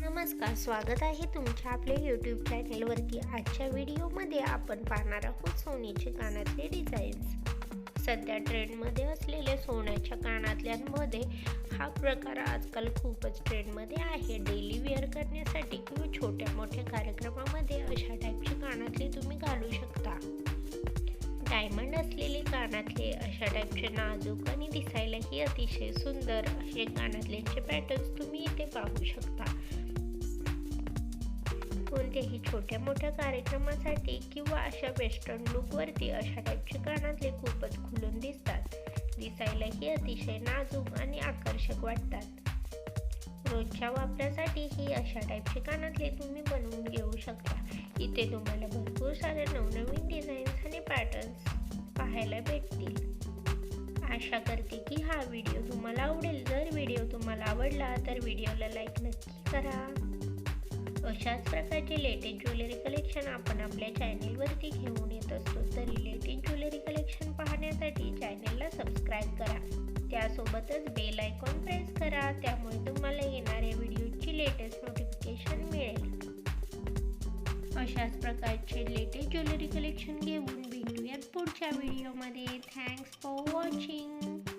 नमस्कार, स्वागत आहे तुमच्या आपल्या यूट्यूब चॅनेलवरती। आजच्या व्हिडिओमध्ये आपण पाहणार आहोत सोन्याचे कानातले डिझाईन्स। सध्या ट्रेंडमध्ये असलेले सोन्याच्या कानातल्यांमध्ये हा प्रकार आजकाल खूपच ट्रेंडमध्ये आहे। डेली वेअर करण्यासाठी किंवा छोट्या मोठ्या कार्यक्रमामध्ये अशा टाईपचे कानातले तुम्ही घालू शकता। डायमंड असलेले कानातले, अशा टाईपचे नाजूक आणि दिसायलाही अतिशय सुंदर असे कानातल्यांचे पॅटर्न्स तुम्ही इथे पाहू शकता। कोणत्याही छोट्या मोठ्या कार्यक्रमासाठी किंवा अशा वेस्टर्न लुकवरती अशा टाईपचे कानातले खूपच खुलून दिसतात। दिसायलाही अतिशय नाजूक आणि आकर्षक वाटतात। रोजच्या वापरासाठी ही अशा टाईपचे कानातले तुम्ही बनवून घेऊ शकता। इथे तुम्हाला भरपूर सारे नवनवीन डिझाईन्स आणि पॅटर्न्स पाहायला भेटतील। आशा करते की हा व्हिडिओ तुम्हाला आवडेल। जर व्हिडिओ तुम्हाला आवडला तर व्हिडिओला लाईक नक्की करा। अशाच प्रकारचे लेटेस्ट ज्वेलरी कलेक्शन आपण आपल्या चॅनेलवरती घेऊन येत असतो, तरी लेटेस्ट ज्वेलरी कलेक्शन पाहण्यासाठी चॅनेलला सबस्क्राईब करा। त्यासोबतच बेल आयकॉन प्रेस करा, त्यामुळे तुम्हाला येणाऱ्या व्हिडिओची लेटेस्ट नोटिफिकेशन मिळेल। अशाच प्रकारचे लेटेस्ट ज्वेलरी कलेक्शन घेऊन भेटूयात पुढच्या व्हिडिओमध्ये। Thanks for watching.